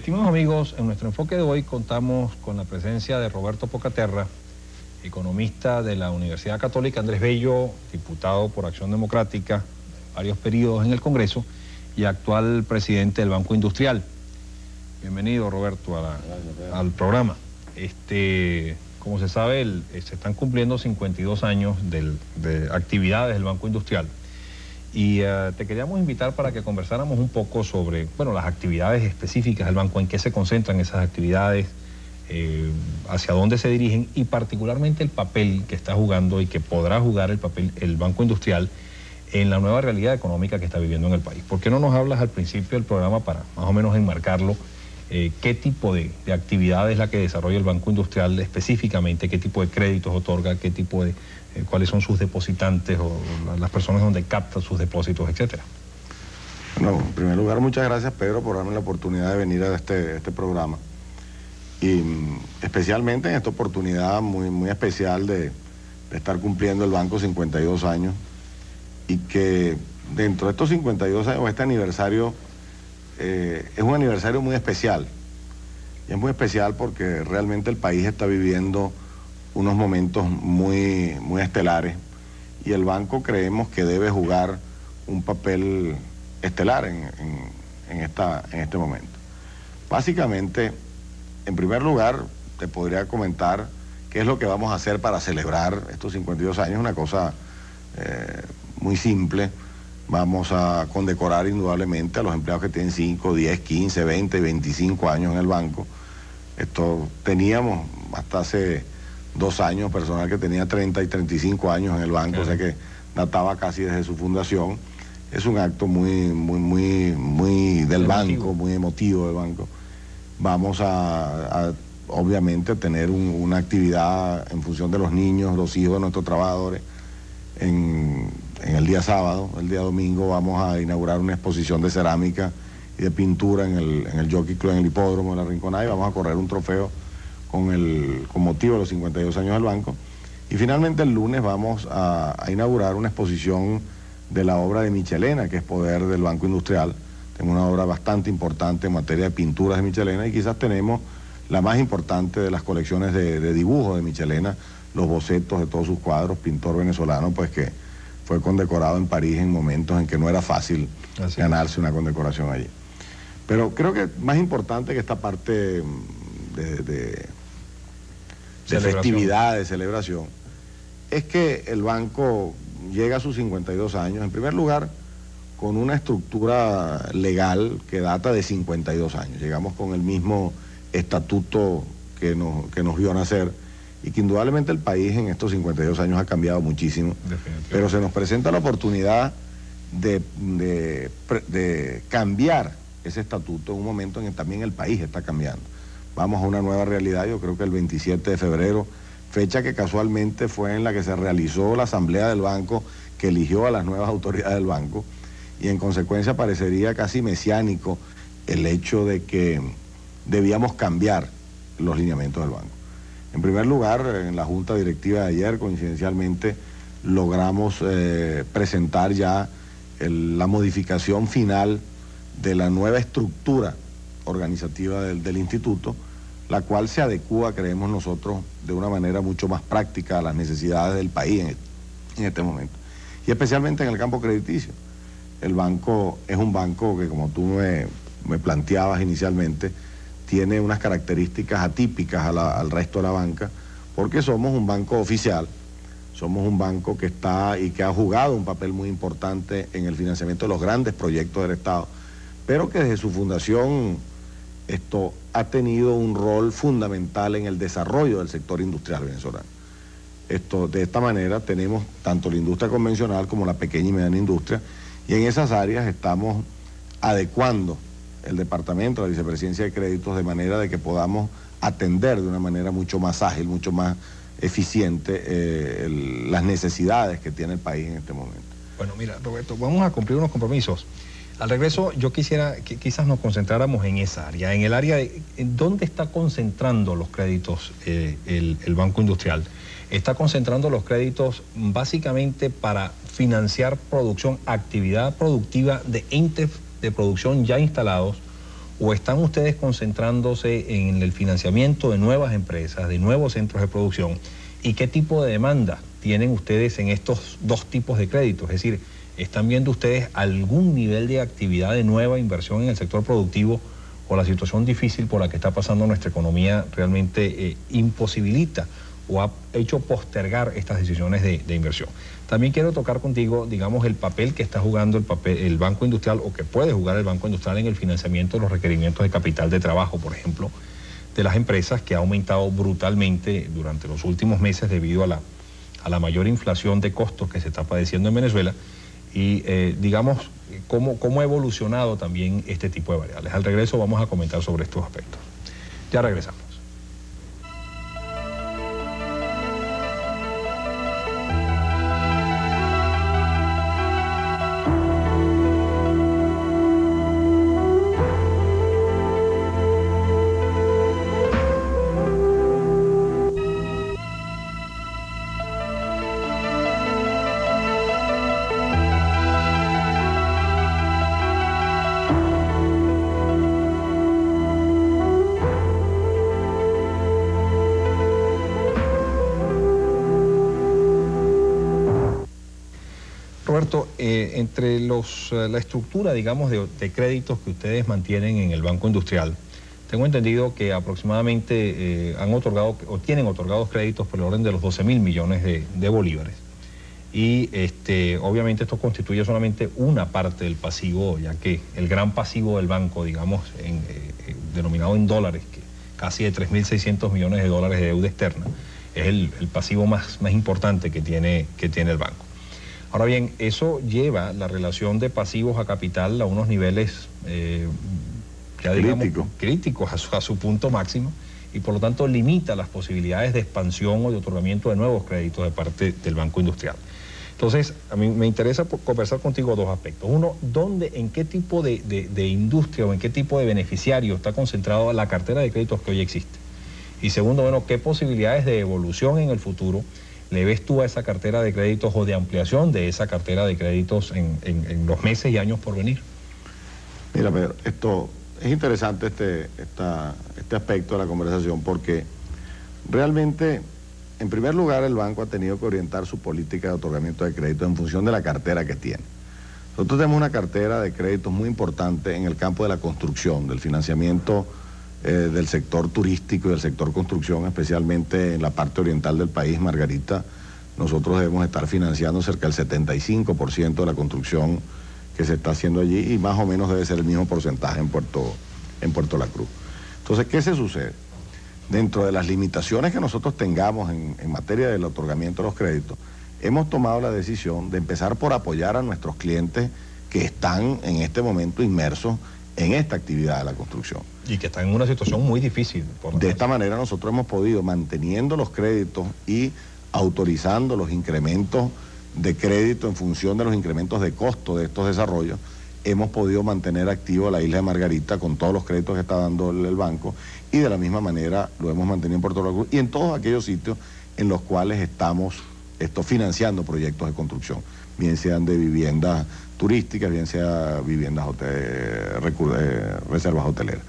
Estimados amigos, en nuestro enfoque de hoy contamos con la presencia de Roberto Pocaterra, economista de la Universidad Católica Andrés Bello, diputado por Acción Democrática, varios periodos en el Congreso y actual presidente del Banco Industrial. Bienvenido, Roberto, al programa. Como se sabe, se están cumpliendo 52 años de actividades del Banco Industrial. Y te queríamos invitar para que conversáramos un poco sobre, bueno, las actividades específicas del banco, en qué se concentran esas actividades, hacia dónde se dirigen y particularmente el papel que está jugando y que podrá jugar el Banco Industrial en la nueva realidad económica que está viviendo en el país. ¿Por qué no nos hablas al principio del programa para más o menos enmarcarlo? ¿Qué tipo de actividad es la que desarrolla el Banco Industrial específicamente? ¿Qué tipo de créditos otorga? ¿Qué tipo de cuáles son sus depositantes o las personas donde captan sus depósitos, etcétera? Bueno, en primer lugar, muchas gracias, Pedro, por darme la oportunidad de venir a este programa. Y especialmente en esta oportunidad muy especial de estar cumpliendo el banco 52 años y que dentro de estos 52 años, este aniversario es un aniversario muy especial. Y es muy especial porque realmente el país está viviendo unos momentos muy estelares y el banco creemos que debe jugar un papel estelar en este momento. Básicamente, en primer lugar, te podría comentar qué es lo que vamos a hacer para celebrar estos 52 años, una cosa muy simple. Vamos a condecorar indudablemente a los empleados que tienen 5, 10, 15, 20 y 25 años en el banco. Teníamos hasta hace 2 años personal que tenía 30 y 35 años en el banco, o sea que databa casi desde su fundación. Es un acto muy del banco, muy emotivo del banco. Vamos a obviamente tener una actividad en función de los niños, los hijos de nuestros trabajadores. En el día sábado, el día domingo, vamos a inaugurar una exposición de cerámica y de pintura en el Jockey Club, en el hipódromo de la Rinconada, y vamos a correr un trofeo con motivo de los 52 años del banco. Y finalmente el lunes vamos a inaugurar una exposición de la obra de Michelena, que es Poder del Banco Industrial. Tengo una obra bastante importante en materia de pinturas de Michelena y quizás tenemos la más importante de las colecciones de dibujos de Michelena, los bocetos de todos sus cuadros, pintor venezolano, pues que fue condecorado en París en momentos en que no era fácil ganarse una condecoración allí. Pero creo que más importante que esta parte de festividad, de celebración, es que el banco llega a sus 52 años, en primer lugar, con una estructura legal que data de 52 años. Llegamos con el mismo estatuto que nos vio nacer, y que indudablemente el país en estos 52 años ha cambiado muchísimo, pero se nos presenta la oportunidad de cambiar ese estatuto en un momento en que también el país está cambiando. Vamos a una nueva realidad. Yo creo que el 27 de febrero, fecha que casualmente fue en la que se realizó la asamblea del banco, que eligió a las nuevas autoridades del banco, y en consecuencia parecería casi mesiánico el hecho de que debíamos cambiar los lineamientos del banco. En primer lugar, en la junta directiva de ayer, coincidencialmente, logramos presentar ya la modificación final de la nueva estructura organizativa del instituto, la cual se adecúa, creemos nosotros, de una manera mucho más práctica a las necesidades del país en este momento. Y especialmente en el campo crediticio. El banco es un banco que, como tú me planteabas inicialmente, tiene unas características atípicas al resto de la banca, porque somos un banco oficial, somos un banco que está y que ha jugado un papel muy importante en el financiamiento de los grandes proyectos del Estado, pero que desde su fundación ha tenido un rol fundamental en el desarrollo del sector industrial venezolano. De esta manera tenemos tanto la industria convencional como la pequeña y mediana industria, y en esas áreas estamos adecuando el departamento, la vicepresidencia de créditos, de manera de que podamos atender de una manera mucho más ágil, mucho más eficiente las necesidades que tiene el país en este momento. Bueno, mira, Roberto, vamos a cumplir unos compromisos. Al regreso, yo quisiera que quizás nos concentráramos en esa área, en el área de dónde está concentrando los créditos el Banco Industrial. Está concentrando los créditos básicamente para financiar producción, actividad productiva de entes de producción ya instalados, ¿O están ustedes concentrándose en el financiamiento de nuevas empresas, de nuevos centros de producción? ¿Y qué tipo de demanda tienen ustedes en estos dos tipos de créditos? Es decir, ¿están viendo ustedes algún nivel de actividad de nueva inversión en el sector productivo, o la situación difícil por la que está pasando nuestra economía realmente imposibilita o ha hecho postergar estas decisiones de inversión? También quiero tocar contigo, digamos, el papel que está jugando el Banco Industrial, o que puede jugar el Banco Industrial en el financiamiento de los requerimientos de capital de trabajo, por ejemplo, de las empresas, que ha aumentado brutalmente durante los últimos meses debido a la mayor inflación de costos que se está padeciendo en Venezuela. Y digamos, cómo ha evolucionado también este tipo de variables. Al regreso vamos a comentar sobre estos aspectos. Ya regresamos. Roberto, entre la estructura, digamos, de créditos que ustedes mantienen en el Banco Industrial, tengo entendido que aproximadamente han otorgado o tienen otorgados créditos por el orden de los 12.000 millones de bolívares. Y obviamente esto constituye solamente una parte del pasivo, ya que el gran pasivo del banco, digamos, denominado en dólares, que casi de 3.600 millones de dólares de deuda externa, es el pasivo más importante que tiene el banco. Ahora bien, eso lleva la relación de pasivos a capital a unos niveles ya digamos críticos a su punto máximo, y por lo tanto limita las posibilidades de expansión o de otorgamiento de nuevos créditos de parte del Banco Industrial. Entonces, a mí me interesa conversar contigo dos aspectos. Uno, en qué tipo de industria o en qué tipo de beneficiario está concentrada la cartera de créditos que hoy existe. Y segundo, bueno, qué posibilidades de evolución en el futuro le ves tú a esa cartera de créditos, o de ampliación de esa cartera de créditos en los meses y años por venir. Mira, Pedro, esto es interesante, este aspecto de la conversación, porque realmente, en primer lugar, el banco ha tenido que orientar su política de otorgamiento de créditos en función de la cartera que tiene. Nosotros tenemos una cartera de créditos muy importante en el campo de la construcción, del financiamiento del sector turístico y del sector construcción, especialmente en la parte oriental del país, Margarita. Nosotros debemos estar financiando cerca del 75% de la construcción que se está haciendo allí, y más o menos debe ser el mismo porcentaje en Puerto La Cruz. Entonces, ¿qué se sucede? Dentro de las limitaciones que nosotros tengamos en materia del otorgamiento de los créditos, hemos tomado la decisión de empezar por apoyar a nuestros clientes que están en este momento inmersos en esta actividad de la construcción. Y que están en una situación muy difícil. De esta manera nosotros hemos podido, manteniendo los créditos y autorizando los incrementos de crédito en función de los incrementos de costo de estos desarrollos, hemos podido mantener activo la isla de Margarita con todos los créditos que está dando el banco, y de la misma manera lo hemos mantenido en Puerto La Cruz y en todos aquellos sitios en los cuales estamos financiando proyectos de construcción, bien sean de viviendas turísticas, bien sea viviendas reservas hoteleras.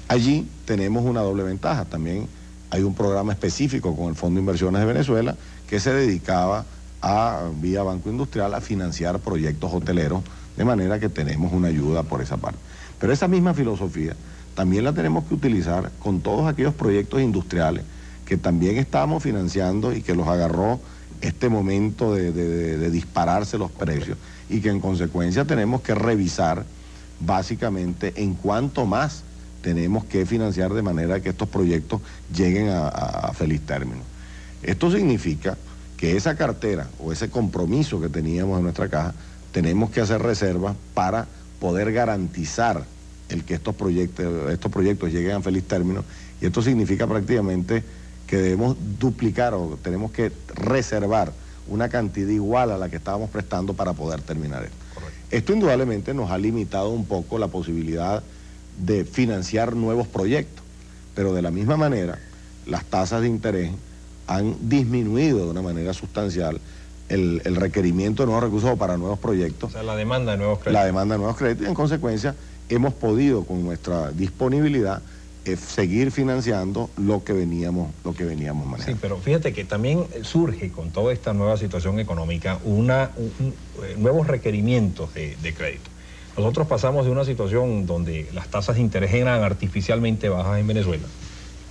Allí tenemos una doble ventaja. También hay un programa específico con el Fondo de Inversiones de Venezuela que se dedicaba vía Banco Industrial a financiar proyectos hoteleros, de manera que tenemos una ayuda por esa parte. Pero esa misma filosofía también la tenemos que utilizar con todos aquellos proyectos industriales que también estamos financiando y que los agarró este momento de dispararse los precios, y que en consecuencia tenemos que revisar básicamente en cuánto más tenemos que financiar, de manera que estos proyectos lleguen a feliz término. Esto significa que esa cartera o ese compromiso que teníamos en nuestra caja, tenemos que hacer reservas para poder garantizar el que estos proyectos lleguen a feliz término, y esto significa prácticamente que debemos duplicar o tenemos que reservar una cantidad igual a la que estábamos prestando para poder terminar esto. Correcto. Esto indudablemente nos ha limitado un poco la posibilidad de financiar nuevos proyectos, pero de la misma manera las tasas de interés han disminuido de una manera sustancial el requerimiento de nuevos recursos para nuevos proyectos. O sea, la demanda de nuevos créditos. La demanda de nuevos créditos, y en consecuencia hemos podido con nuestra disponibilidad seguir financiando lo que veníamos manejando. Sí, pero fíjate que también surge con toda esta nueva situación económica nuevos requerimientos de crédito. Nosotros pasamos de una situación donde las tasas de interés eran artificialmente bajas en Venezuela,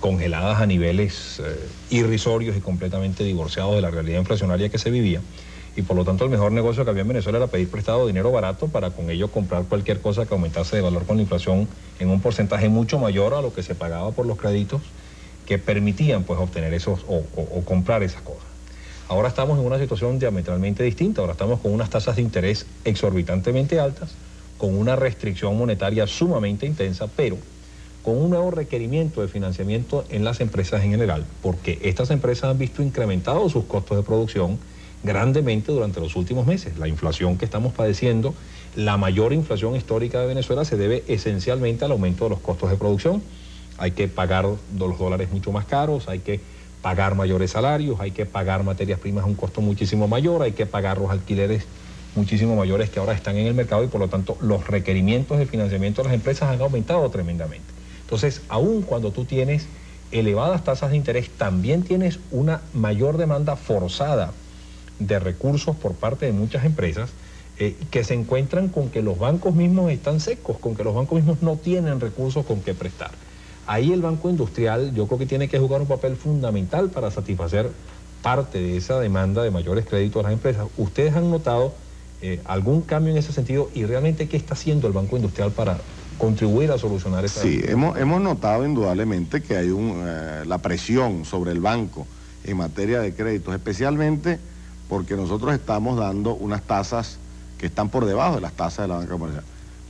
congeladas a niveles irrisorios y completamente divorciados de la realidad inflacionaria que se vivía, y por lo tanto el mejor negocio que había en Venezuela era pedir prestado dinero barato para con ello comprar cualquier cosa que aumentase de valor con la inflación en un porcentaje mucho mayor a lo que se pagaba por los créditos que permitían pues obtener esos o comprar esas cosas. Ahora estamos en una situación diametralmente distinta, ahora estamos con unas tasas de interés exorbitantemente altas, con una restricción monetaria sumamente intensa, pero con un nuevo requerimiento de financiamiento en las empresas en general, porque estas empresas han visto incrementados sus costos de producción grandemente durante los últimos meses. La inflación que estamos padeciendo, la mayor inflación histórica de Venezuela, se debe esencialmente al aumento de los costos de producción. Hay que pagar los dólares mucho más caros, hay que pagar mayores salarios, hay que pagar materias primas a un costo muchísimo mayor, hay que pagar los alquileres muchísimo mayores que ahora están en el mercado, y por lo tanto los requerimientos de financiamiento de las empresas han aumentado tremendamente. Entonces, aun cuando tú tienes elevadas tasas de interés, también tienes una mayor demanda forzada de recursos por parte de muchas empresas que se encuentran con que los bancos mismos están secos, con que los bancos mismos no tienen recursos con que prestar. Ahí el Banco Industrial yo creo que tiene que jugar un papel fundamental para satisfacer parte de esa demanda de mayores créditos a las empresas. ¿Ustedes han notado algún cambio en ese sentido, y realmente qué está haciendo el Banco Industrial para contribuir a solucionar esa? Sí, hemos notado indudablemente que hay la presión sobre el banco en materia de créditos, especialmente porque nosotros estamos dando unas tasas que están por debajo de las tasas de la banca comercial.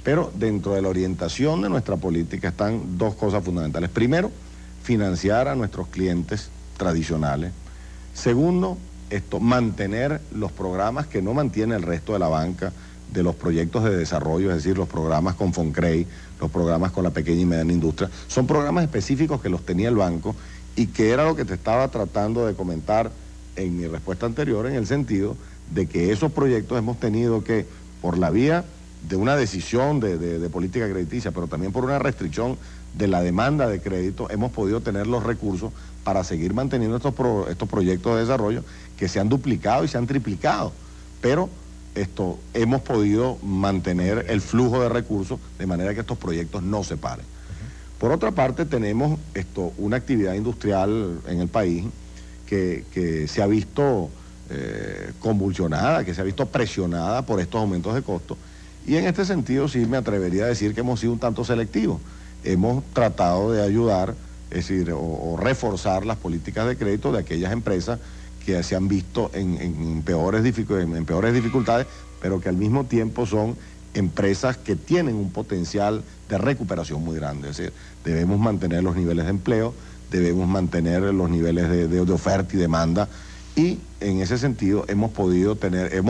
Pero dentro de la orientación de nuestra política están dos cosas fundamentales. Primero, financiar a nuestros clientes tradicionales. Segundo, mantener los programas que no mantiene el resto de la banca, de los proyectos de desarrollo, es decir, los programas con Foncrey, los programas con la pequeña y mediana industria. Son programas específicos que los tenía el banco, y que era lo que te estaba tratando de comentar en mi respuesta anterior, en el sentido de que esos proyectos hemos tenido que, por la vía de una decisión de política crediticia, pero también por una restricción de la demanda de crédito, hemos podido tener los recursos para seguir manteniendo estos proyectos de desarrollo que se han duplicado y se han triplicado, pero hemos podido mantener el flujo de recursos de manera que estos proyectos no se paren. Por otra parte, tenemos una actividad industrial en el país que se ha visto convulsionada, que se ha visto presionada por estos aumentos de costos, y en este sentido sí me atrevería a decir que hemos sido un tanto selectivos. Hemos tratado de ayudar, es decir, o reforzar las políticas de crédito de aquellas empresas que se han visto en peores dificultades, pero que al mismo tiempo son empresas que tienen un potencial de recuperación muy grande. Es decir, debemos mantener los niveles de empleo, debemos mantener los niveles de oferta y demanda, y en ese sentido hemos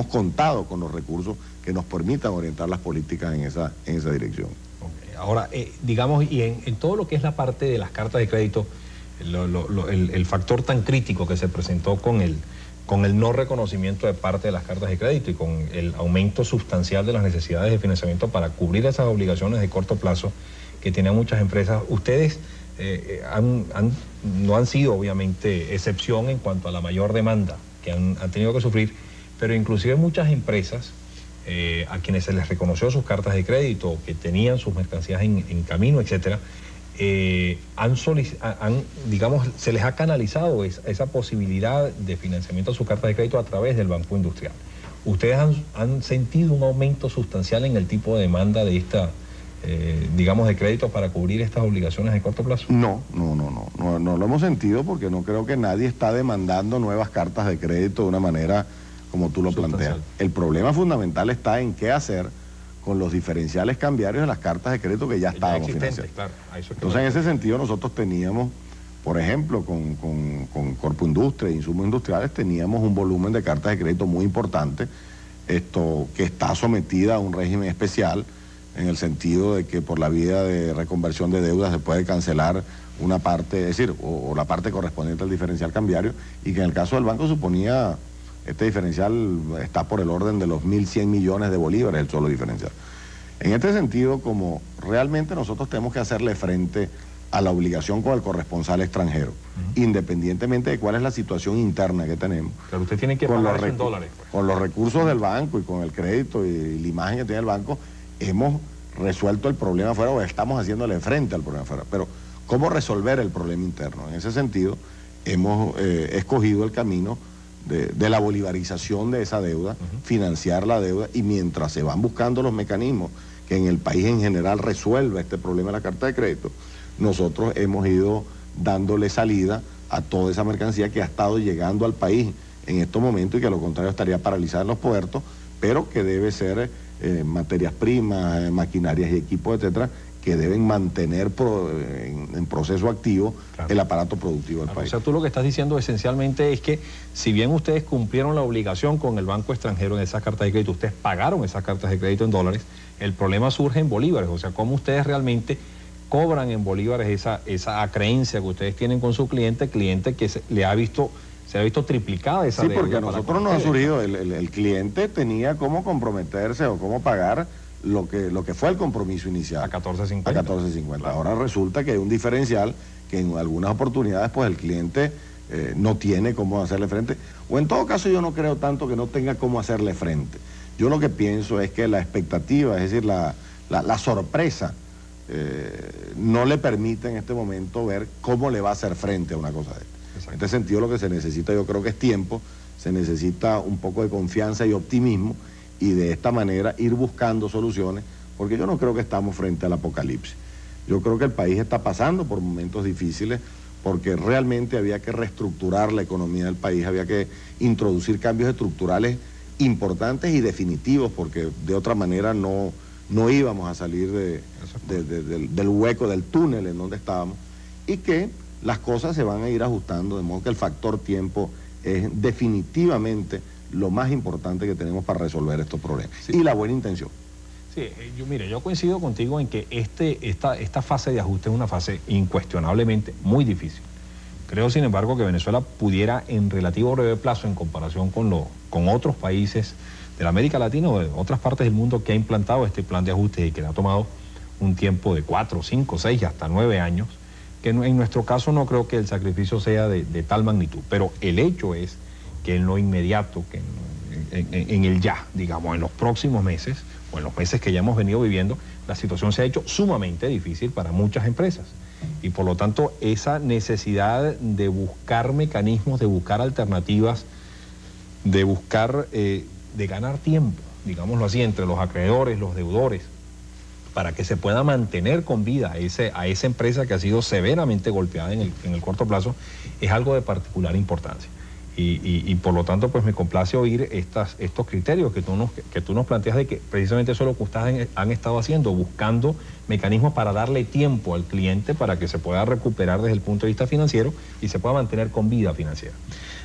contado con los recursos que nos permitan orientar las políticas en esa dirección. Okay. Ahora, digamos, y en todo lo que es la parte de las cartas de crédito, el factor tan crítico que se presentó con el no reconocimiento de parte de las cartas de crédito y con el aumento sustancial de las necesidades de financiamiento para cubrir esas obligaciones de corto plazo que tienen muchas empresas, ustedes no han sido obviamente excepción en cuanto a la mayor demanda que han tenido que sufrir, pero inclusive muchas empresas a quienes se les reconoció sus cartas de crédito, que tenían sus mercancías en camino, etcétera, digamos, se les ha canalizado esa posibilidad de financiamiento de sus cartas de crédito a través del Banco Industrial. ¿Ustedes han sentido un aumento sustancial en el tipo de demanda de digamos, de crédito para cubrir estas obligaciones de corto plazo? No lo hemos sentido, porque no creo que nadie está demandando nuevas cartas de crédito de una manera como tú lo planteas. El problema fundamental está en qué hacer con los diferenciales cambiarios de las cartas de crédito que ya estábamos financiando. Claro, entonces, en ese sentido, nosotros teníamos, por ejemplo, con Corpo Industria e Insumos Industriales, teníamos un volumen de cartas de crédito muy importante, que está sometida a un régimen especial, en el sentido de que por la vía de reconversión de deudas se puede cancelar una parte, es decir, o la parte correspondiente al diferencial cambiario, y que en el caso del banco suponía, este diferencial está por el orden de los 1.100 millones de bolívares, el solo diferencial. En este sentido, como realmente nosotros tenemos que hacerle frente a la obligación con el corresponsal extranjero, independientemente de cuál es la situación interna que tenemos. Pero usted tiene que pagar eso en dólares. Pues. Con los recursos del banco y con el crédito y la imagen que tiene el banco, hemos resuelto el problema afuera o estamos haciéndole frente al problema afuera. Pero, ¿cómo resolver el problema interno? En ese sentido, hemos escogido el camino de la bolivarización de esa deuda, financiar la deuda, y mientras se van buscando los mecanismos que en el país en general resuelva este problema de la carta de crédito, nosotros hemos ido dándole salida a toda esa mercancía que ha estado llegando al país en estos momentos y que a lo contrario estaría paralizada en los puertos, pero que debe ser materias primas, maquinarias y equipos, etcétera, que deben mantener en proceso activo el aparato productivo del país. O sea, tú lo que estás diciendo esencialmente es que si bien ustedes cumplieron la obligación con el banco extranjero en esas cartas de crédito, ustedes pagaron esas cartas de crédito en dólares, el problema surge en bolívares. O sea, cómo ustedes realmente cobran en bolívares esa creencia que ustedes tienen con su cliente que se ha visto triplicada esa deuda. Sí, porque a nosotros nos ha surgido, el cliente tenía cómo comprometerse o cómo pagar lo que fue el compromiso inicial. A 14.50. A 14.50. Claro. Ahora resulta que hay un diferencial que en algunas oportunidades pues el cliente no tiene cómo hacerle frente, o en todo caso yo no creo tanto que no tenga cómo hacerle frente. Yo lo que pienso es que la expectativa, es decir, la sorpresa, no le permite en este momento ver cómo le va a hacer frente a una cosa de esta. En este sentido lo que se necesita, yo creo que es tiempo, se necesita un poco de confianza y optimismo, y de esta manera ir buscando soluciones, porque yo no creo que estamos frente al apocalipsis. Yo creo que el país está pasando por momentos difíciles, porque realmente había que reestructurar la economía del país, había que introducir cambios estructurales importantes y definitivos, porque de otra manera no íbamos a salir del hueco, del túnel en donde estábamos, y que las cosas se van a ir ajustando, de modo que el factor tiempo es definitivamente lo más importante que tenemos para resolver estos problemas. Sí. Y la buena intención. Sí, yo coincido contigo en que esta fase de ajuste es una fase incuestionablemente muy difícil. Creo, sin embargo, que Venezuela pudiera en relativo breve plazo, en comparación con otros países de la América Latina o de otras partes del mundo que ha implantado este plan de ajuste y que le ha tomado un tiempo de 4, 5, 6 hasta 9 años, que en nuestro caso no creo que el sacrificio sea de tal magnitud, pero el hecho es que en lo inmediato, que en el ya, digamos, en los próximos meses o en los meses que ya hemos venido viviendo, la situación se ha hecho sumamente difícil para muchas empresas. Y por lo tanto, esa necesidad de buscar mecanismos, de buscar alternativas, de buscar, de ganar tiempo, digámoslo así, entre los acreedores, los deudores, para que se pueda mantener con vida a esa empresa que ha sido severamente golpeada en el corto plazo, es algo de particular importancia. Y por lo tanto, pues me complace oír estos criterios que tú nos planteas, de que precisamente eso es lo que ustedes han estado haciendo, buscando mecanismos para darle tiempo al cliente para que se pueda recuperar desde el punto de vista financiero y se pueda mantener con vida financiera.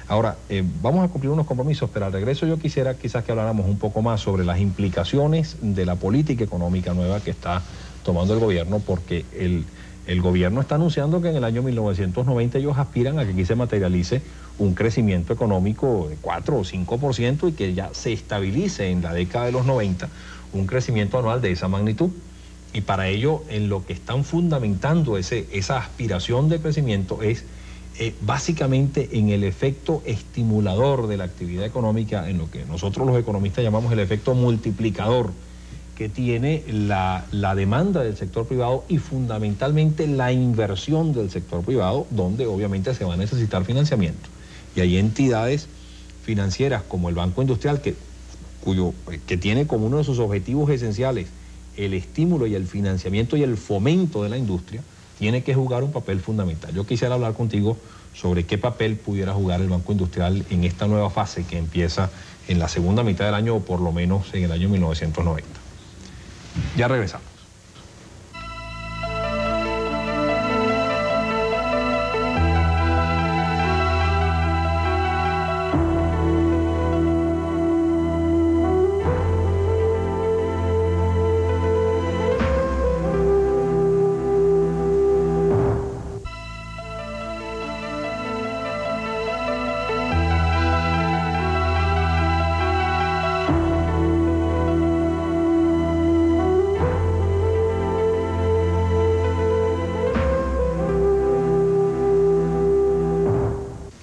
Ahora, vamos a cumplir unos compromisos, pero al regreso yo quisiera quizás que habláramos un poco más sobre las implicaciones de la política económica nueva que está tomando el gobierno, porque el gobierno está anunciando que en el año 1990 ellos aspiran a que aquí se materialice un crecimiento económico de 4 o 5% y que ya se estabilice en la década de los 90 un crecimiento anual de esa magnitud. Y para ello, en lo que están fundamentando esa aspiración de crecimiento es básicamente en el efecto estimulador de la actividad económica, en lo que nosotros los economistas llamamos el efecto multiplicador, que tiene la demanda del sector privado y fundamentalmente la inversión del sector privado, donde obviamente se va a necesitar financiamiento. Y hay entidades financieras como el Banco Industrial que tiene como uno de sus objetivos esenciales el estímulo y el financiamiento y el fomento de la industria, tiene que jugar un papel fundamental. Yo quisiera hablar contigo sobre qué papel pudiera jugar el Banco Industrial en esta nueva fase que empieza en la segunda mitad del año o por lo menos en el año 1990. Ya regresamos.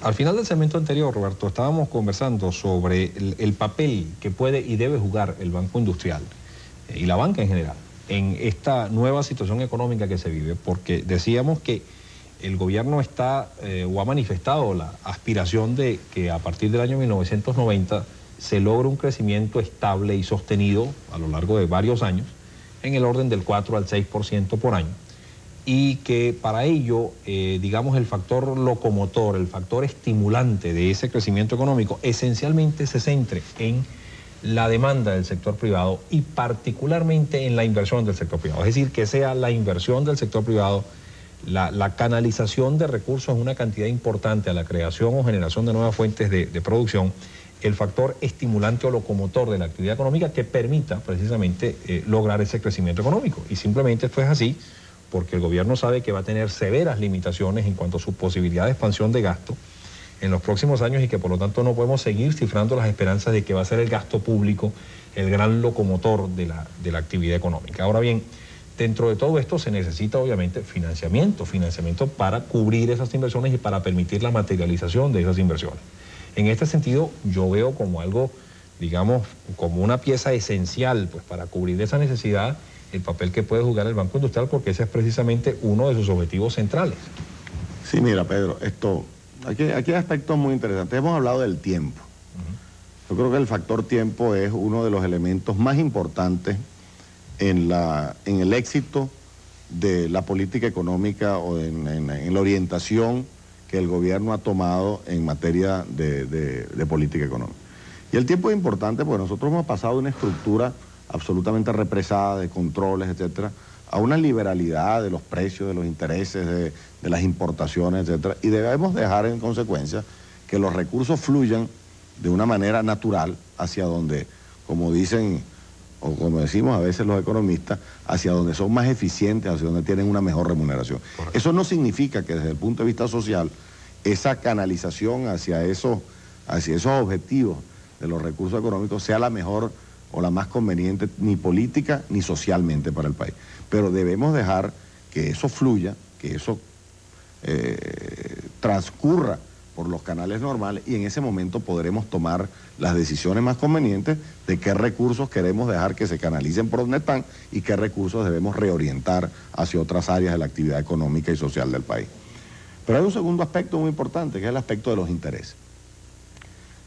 Al final del segmento anterior, Roberto, estábamos conversando sobre el papel que puede y debe jugar el Banco Industrial y la banca en general en esta nueva situación económica que se vive, porque decíamos que el gobierno está o ha manifestado la aspiración de que a partir del año 1990 se logre un crecimiento estable y sostenido a lo largo de varios años en el orden del 4 al 6% por año, y que para ello, digamos, el factor locomotor, el factor estimulante de ese crecimiento económico esencialmente se centre en la demanda del sector privado y particularmente en la inversión del sector privado. Es decir, que sea la inversión del sector privado, la canalización de recursos en una cantidad importante a la creación o generación de nuevas fuentes de producción, el factor estimulante o locomotor de la actividad económica que permita precisamente lograr ese crecimiento económico. Y simplemente esto es así porque el gobierno sabe que va a tener severas limitaciones en cuanto a su posibilidad de expansión de gasto en los próximos años y que por lo tanto no podemos seguir cifrando las esperanzas de que va a ser el gasto público el gran locomotor de la actividad económica. Ahora bien, dentro de todo esto se necesita obviamente financiamiento para cubrir esas inversiones y para permitir la materialización de esas inversiones. En este sentido, yo veo como algo, digamos, como una pieza esencial pues, para cubrir esa necesidad, el papel que puede jugar el Banco Industrial, porque ese es precisamente uno de sus objetivos centrales. Sí, mira, Pedro, aquí hay aspectos muy interesantes. Hemos hablado del tiempo. Yo creo que el factor tiempo es uno de los elementos más importantes en el éxito de la política económica o en la orientación que el gobierno ha tomado en materia de política económica. Y el tiempo es importante porque nosotros hemos pasado de una estructura absolutamente represada de controles, etcétera, a una liberalidad de los precios, de los intereses, de las importaciones, etcétera, y debemos dejar en consecuencia que los recursos fluyan de una manera natural hacia donde, como dicen o como decimos a veces los economistas, hacia donde son más eficientes, hacia donde tienen una mejor remuneración. Correcto. Eso no significa que desde el punto de vista social, esa canalización hacia esos objetivos de los recursos económicos sea la mejor o la más conveniente ni política ni socialmente para el país. Pero debemos dejar que eso fluya, que eso transcurra por los canales normales y en ese momento podremos tomar las decisiones más convenientes de qué recursos queremos dejar que se canalicen por donde están y qué recursos debemos reorientar hacia otras áreas de la actividad económica y social del país. Pero hay un segundo aspecto muy importante, que es el aspecto de los intereses.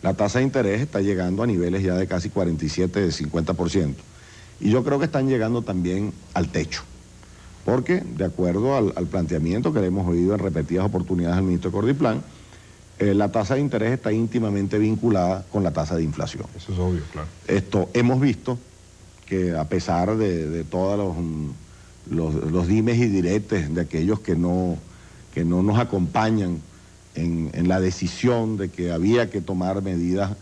La tasa de interés está llegando a niveles ya de casi 47, 50%. Y yo creo que están llegando también al techo. Porque, de acuerdo al planteamiento que le hemos oído en repetidas oportunidades al ministro Cordiplan, la tasa de interés está íntimamente vinculada con la tasa de inflación. Eso es obvio, claro. Hemos visto que a pesar de todos los dimes y diretes de aquellos que no nos acompañan en la decisión de que había que tomar medidas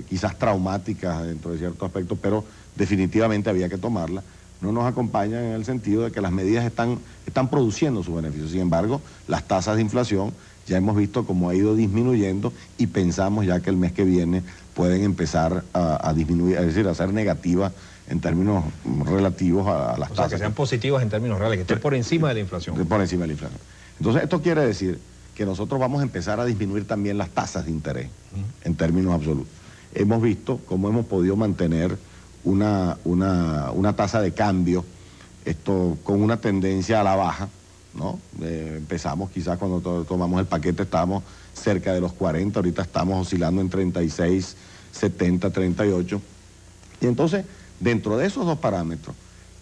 quizás traumáticas dentro de ciertos aspectos, pero definitivamente había que tomarlas, no nos acompañan en el sentido de que las medidas están produciendo sus beneficios. Sin embargo, las tasas de inflación ya hemos visto cómo ha ido disminuyendo y pensamos ya que el mes que viene pueden empezar a disminuir, es decir, a ser negativas en términos relativos a las tasas. O sea, que sean positivas en términos reales, que estén por encima de la inflación. Por encima de la inflación. Entonces, esto quiere decir que nosotros vamos a empezar a disminuir también las tasas de interés en términos absolutos. Hemos visto cómo hemos podido mantener una tasa de cambio con una tendencia a la baja, ¿no? Empezamos quizás cuando tomamos el paquete estábamos cerca de los 40, ahorita estamos oscilando en 36, 70, 38. Y entonces, dentro de esos dos parámetros,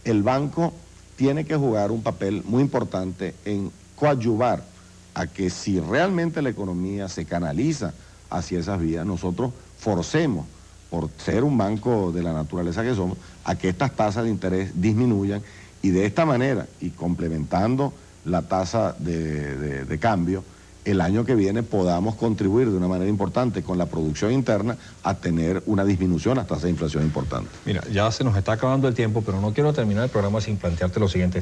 el banco tiene que jugar un papel muy importante en coadyuvar a que si realmente la economía se canaliza hacia esas vías, nosotros forcemos, por ser un banco de la naturaleza que somos, a que estas tasas de interés disminuyan y de esta manera, y complementando la tasa de cambio, el año que viene podamos contribuir de una manera importante con la producción interna a tener una disminución a las tasas de inflación importante. Mira, ya se nos está acabando el tiempo, pero no quiero terminar el programa sin plantearte lo siguiente.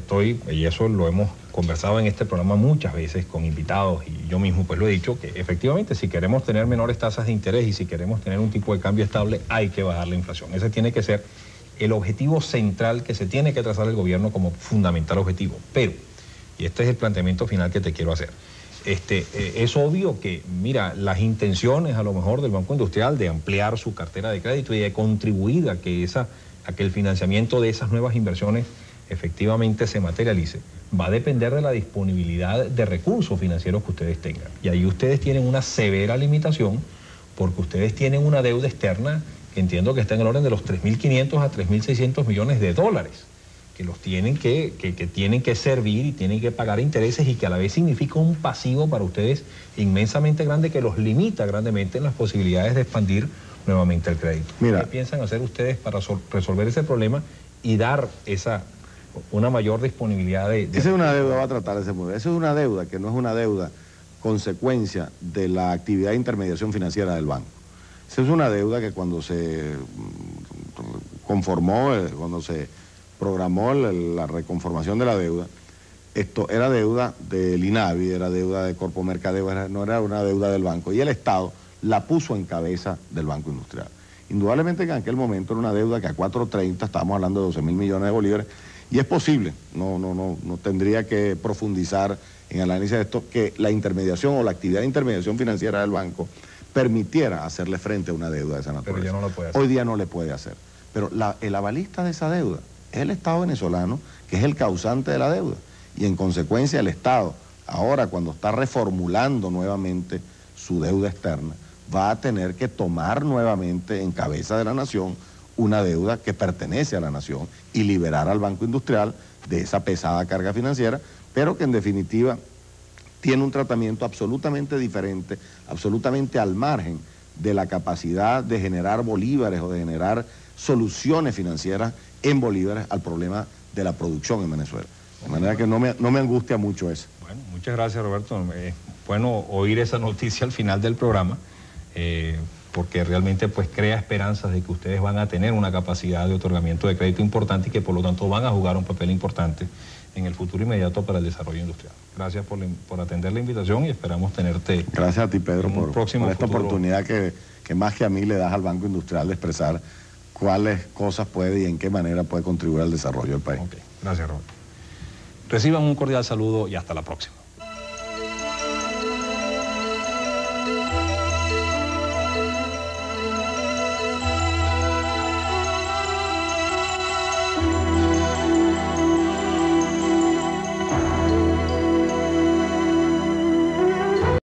Y eso lo hemos conversado en este programa muchas veces con invitados y yo mismo pues lo he dicho, que efectivamente si queremos tener menores tasas de interés y si queremos tener un tipo de cambio estable, hay que bajar la inflación. Ese tiene que ser el objetivo central que se tiene que trazar el gobierno como fundamental objetivo. Pero, y este es el planteamiento final que te quiero hacer, Es obvio que, mira, las intenciones a lo mejor del Banco Industrial de ampliar su cartera de crédito y de contribuir a que el financiamiento de esas nuevas inversiones efectivamente se materialice, va a depender de la disponibilidad de recursos financieros que ustedes tengan. Y ahí ustedes tienen una severa limitación porque ustedes tienen una deuda externa que entiendo que está en el orden de los 3.500 a 3.600 millones de dólares, que los tienen que tienen que servir y tienen que pagar intereses y que a la vez significa un pasivo para ustedes inmensamente grande que los limita grandemente en las posibilidades de expandir nuevamente el crédito. Mira, ¿qué piensan hacer ustedes para resolver ese problema y dar una mayor disponibilidad de... Esa es una deuda, va a tratar de ese modelo. Esa es una deuda que no es una deuda consecuencia de la actividad de intermediación financiera del banco. Esa es una deuda que cuando se conformó, cuando se programó la reconformación de la deuda, esto era deuda del INAVI, era deuda de Corpo Mercadeo, no era una deuda del banco, y el Estado la puso en cabeza del Banco Industrial. Indudablemente que en aquel momento era una deuda que a 4.30, estábamos hablando de 12.000 millones de bolívares, y es posible, no tendría que profundizar en el análisis de esto, que la intermediación o la actividad de intermediación financiera del banco permitiera hacerle frente a una deuda de esa naturaleza. Pero ya no lo puede hacer. Hoy día no le puede hacer. Pero el avalista de esa deuda es el Estado venezolano, que es el causante de la deuda. Y en consecuencia el Estado, ahora cuando está reformulando nuevamente su deuda externa, va a tener que tomar nuevamente en cabeza de la nación una deuda que pertenece a la nación y liberar al Banco Industrial de esa pesada carga financiera, pero que en definitiva tiene un tratamiento absolutamente diferente, absolutamente al margen de la capacidad de generar bolívares o de generar soluciones financieras en bolívares al problema de la producción en Venezuela. De manera que no me angustia mucho eso. Bueno, muchas gracias, Roberto. Es bueno oír esa noticia al final del programa, porque realmente pues crea esperanzas de que ustedes van a tener una capacidad de otorgamiento de crédito importante y que por lo tanto van a jugar un papel importante en el futuro inmediato para el desarrollo industrial. Gracias por atender la invitación y esperamos tenerte. Gracias a ti, Pedro, por esta futuro. Oportunidad que más que a mí le das al Banco Industrial de expresar cuáles cosas puede y en qué manera puede contribuir al desarrollo del país. Okay. Gracias, Roberto. Reciban un cordial saludo y hasta la próxima.